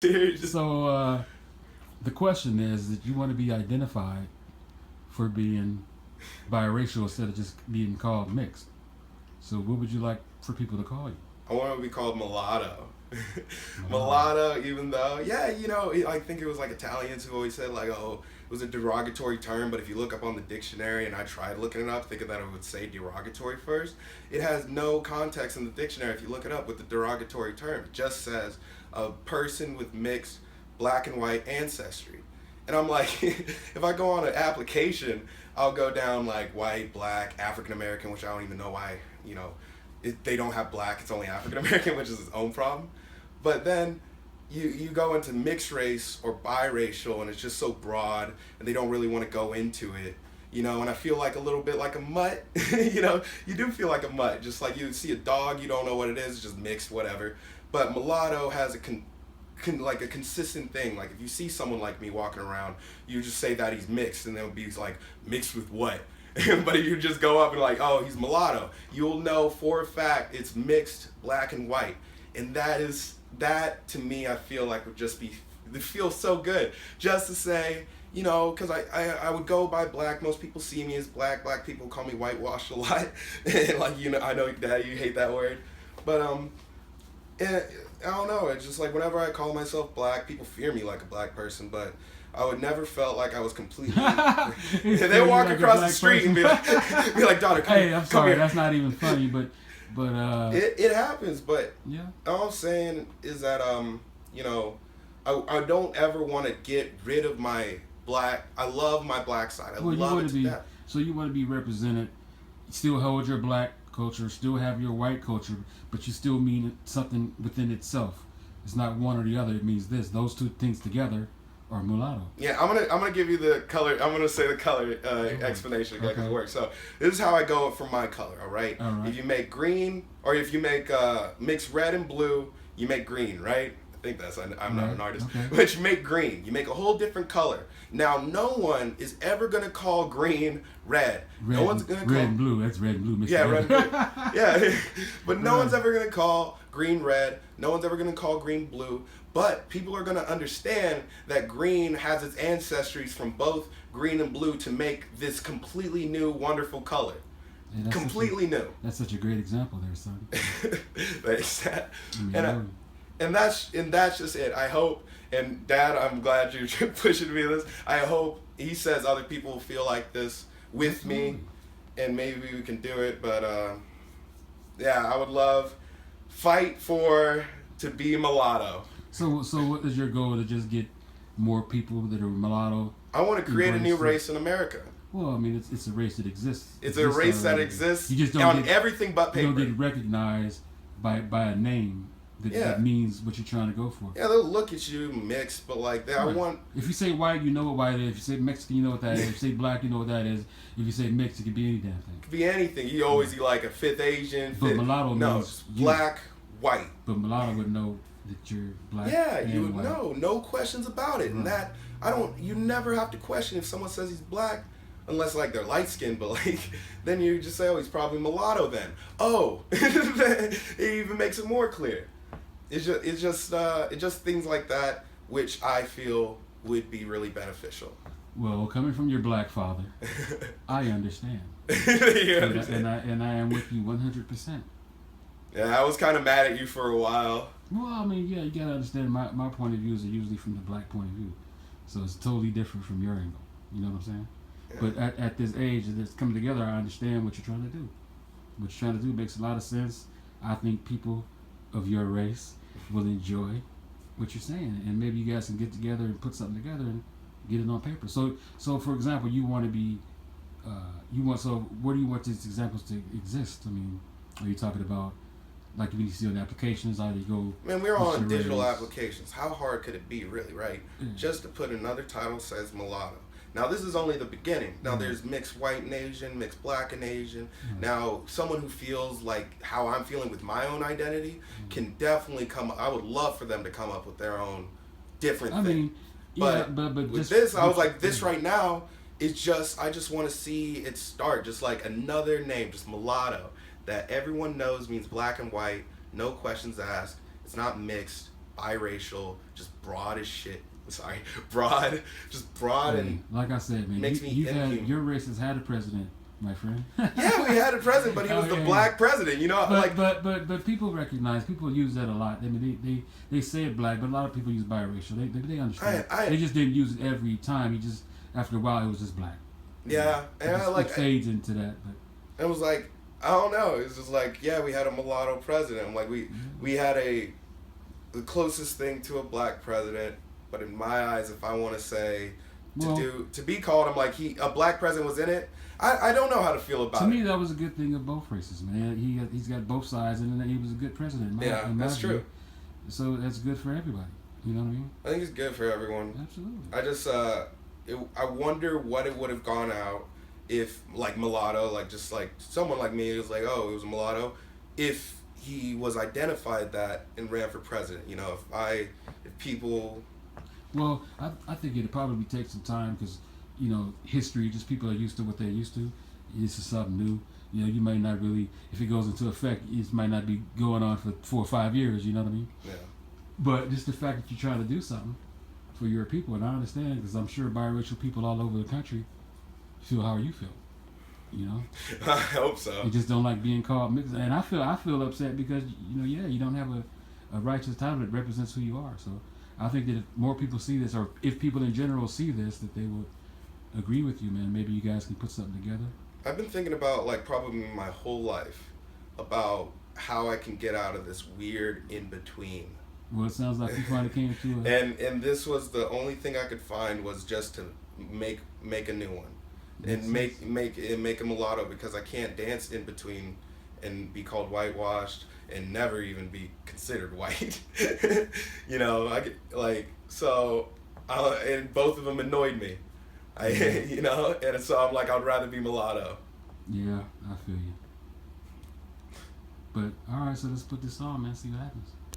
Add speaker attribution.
Speaker 1: So the question is that you want to be identified for being biracial instead of just being called mixed. So what would you like for people to call you?
Speaker 2: I want to be called mulatto.
Speaker 1: Mulatto.
Speaker 2: Mulatto, even though, yeah, I think it was like Italians who always said like, oh, it was a derogatory term. But if you look up on the dictionary, and I tried looking it up, thinking that it would say derogatory first, it has no context in the dictionary. If you look it up with the derogatory term, it just says a person with mixed black and white ancestry. And I'm like, if I go on an application, I'll go down like white, black, African American, which I don't even know why, they don't have black, it's only African American, which is its own problem. But then you go into mixed race or biracial, and it's just so broad, and they don't really want to go into it. And I feel like a little bit like a mutt. You do feel like a mutt. Just like you see a dog, you don't know what it is, it's just mixed, whatever. But mulatto has like a consistent thing. Like if you see someone like me walking around, you just say that he's mixed, and they'll be like, mixed with what? But if you just go up and like, oh, he's mulatto, you'll know for a fact it's mixed black and white. And that to me, I feel like would just be, it feels so good just to say, because I would go by black. Most people see me as black. Black people call me whitewashed a lot. And like, I know that you hate that word. But and I don't know. It's just like whenever I call myself black, people fear me like a black person, but I would never felt like I was completely. They walk
Speaker 1: like
Speaker 2: across the street and be like, daughter, come,
Speaker 1: Hey, I'm
Speaker 2: come
Speaker 1: sorry,
Speaker 2: here.
Speaker 1: that's not even funny, but
Speaker 2: It happens, but
Speaker 1: yeah.
Speaker 2: all I'm saying is that I don't ever want to get rid of my black. I love my black side. I
Speaker 1: Well, you
Speaker 2: love
Speaker 1: want
Speaker 2: it
Speaker 1: to
Speaker 2: to
Speaker 1: be
Speaker 2: death.
Speaker 1: so you want to be represented. Still hold your black culture, still have your white culture, but you still mean something within itself. It's not one or the other. It means this. Those two things together are mulatto.
Speaker 2: Yeah, I'm gonna give you the color. I'm gonna say the color explanation again because it works. So this is how I go for my color. All right.
Speaker 1: All right.
Speaker 2: If you make green, or if you make mix red and blue, you make green, right? I think that's. I'm not an artist,
Speaker 1: Okay.
Speaker 2: but you make green. You make a whole different color. Now, no one is ever gonna call green red.
Speaker 1: Red,
Speaker 2: No one's gonna call.
Speaker 1: red and blue. That's red and blue. Mixed
Speaker 2: Yeah,
Speaker 1: together.
Speaker 2: red and blue. Yeah, but no
Speaker 1: Right.
Speaker 2: one's ever gonna call green red. No one's ever gonna call green blue. But people are gonna understand that green has its ancestries from both green and blue to make this completely new, wonderful color.
Speaker 1: Yeah, that's
Speaker 2: Completely new.
Speaker 1: That's such a great example there, son.
Speaker 2: Thanks, Dad.
Speaker 1: I mean,
Speaker 2: And
Speaker 1: really.
Speaker 2: that's just it. I hope, and Dad, I'm glad you're pushing me this. I hope he says other people will feel like this with me, and maybe we can do it. But yeah, I would love fight for to be mulatto.
Speaker 1: So what is your goal, to just get more people that are mulatto?
Speaker 2: I want to create a new
Speaker 1: Embrace it.
Speaker 2: race in America.
Speaker 1: Well, I mean, it's a race that exists.
Speaker 2: It's a race that exists
Speaker 1: You just don't
Speaker 2: on
Speaker 1: get
Speaker 2: everything but
Speaker 1: you don't
Speaker 2: paper.
Speaker 1: get recognized by a name that,
Speaker 2: Yeah.
Speaker 1: that means what you're trying to go for.
Speaker 2: Yeah, they'll look at you mixed, but like I
Speaker 1: Right.
Speaker 2: want.
Speaker 1: If you say white, you know what white is. If you say Mexican, you know what that is. If you say black, you know what that is. If you say mixed, it could be any damn thing.
Speaker 2: Be anything. You always be like a fifth Asian.
Speaker 1: But
Speaker 2: Fifth,
Speaker 1: mulatto
Speaker 2: no,
Speaker 1: means
Speaker 2: it's
Speaker 1: you.
Speaker 2: black, white.
Speaker 1: But mulatto would know that you're black.
Speaker 2: Yeah,
Speaker 1: and
Speaker 2: you would
Speaker 1: white.
Speaker 2: know. No questions about it. And
Speaker 1: Right.
Speaker 2: that you never have to question if someone says he's black, unless like they're light skinned. But like then you just say, oh, he's probably mulatto. Then it even makes it more clear. It's just things like that which I feel would be really beneficial.
Speaker 1: Well, coming from your black father, I understand.
Speaker 2: You
Speaker 1: And,
Speaker 2: understand?
Speaker 1: and I am with you 100%.
Speaker 2: Yeah, I was kind of mad at you for a while.
Speaker 1: Well, I mean, yeah, you gotta understand. My point of views are usually from the black point of view, so it's totally different from your angle. You know what I'm saying?
Speaker 2: Yeah.
Speaker 1: But at this age, that's coming together, I understand what you're trying to do. What you're trying to do makes a lot of sense. I think people of your race will enjoy what you're saying, and maybe you guys can get together and put something together and get it on paper. So for example, you want to be, So where do you want these examples to exist? I mean, are you talking about like when you see on the applications, how do you go?
Speaker 2: Man, we're
Speaker 1: what's
Speaker 2: on
Speaker 1: your
Speaker 2: digital
Speaker 1: race?
Speaker 2: applications. How hard could it be, really, right?
Speaker 1: Yeah.
Speaker 2: Just to put another title says mulatto. Now, this is only the beginning. Now, there's mixed white and Asian, mixed black and Asian. Now, someone who feels like how I'm feeling with my own identity can definitely come. I would love for them to come up with their own different
Speaker 1: I
Speaker 2: thing.
Speaker 1: mean, yeah, but
Speaker 2: with
Speaker 1: just,
Speaker 2: this, I was like, this right now is just. I just want to see it start, just like another name, just mulatto, that everyone knows means black and white, no questions asked. It's not mixed, biracial, just broad as shit. Sorry, broad, just broad and
Speaker 1: like I said, man,
Speaker 2: makes me
Speaker 1: you've had
Speaker 2: inhuman.
Speaker 1: your race has had a president, my friend.
Speaker 2: Yeah, we had a president, but he was the black president. You know,
Speaker 1: But people recognize, people use that a lot. I mean, they say it black, but a lot of people use biracial. They understand. They just didn't use it every time. He just after a while it was just black.
Speaker 2: Yeah, and
Speaker 1: it fades into that. But
Speaker 2: it was like I don't know. It was just like yeah, we had a mulatto president. Like we had the closest thing to a black president. But in my eyes, if I want to say to be called him like a black president was in it, I don't know how to feel about it.
Speaker 1: To me, that was a good thing of both races, man. He's got both sides, and he was a good president.
Speaker 2: That's true.
Speaker 1: So that's good for everybody. You know what I mean?
Speaker 2: I think it's good for everyone.
Speaker 1: Absolutely.
Speaker 2: I just I wonder what it would have gone out if like mulatto, like just like someone like me was like, oh, it was a mulatto, if he was identified that and ran for president. You know, if people.
Speaker 1: Well, I think it'd probably take some time because, you know, history, just people are used to what they're used to. This is something new. You know, you might not really, if it goes into effect, it might not be going on for 4 or 5 years, you know what I mean?
Speaker 2: Yeah.
Speaker 1: But just the fact that you're trying to do something for your people, and I understand because I'm sure biracial people all over the country feel how you feel, you know?
Speaker 2: I hope so.
Speaker 1: They just don't like being called mixed. And I feel upset because, you know, you don't have a righteous title that represents who you are, so. I think that if more people see this, or if people in general see this, that they would agree with you, man. Maybe you guys can put something together.
Speaker 2: I've been thinking about, like, probably my whole life about how I can get out of this weird in-between.
Speaker 1: Well, it sounds like you finally came to it.
Speaker 2: And this was the only thing I could find was just to make a new one. And make a mulatto because I can't dance in between and be called whitewashed and never even be considered white. You know, and both of them annoyed me. You know, and so I'm like, I'd rather be mulatto.
Speaker 1: Yeah, I feel you. But all right, so let's put this on, man. See what happens.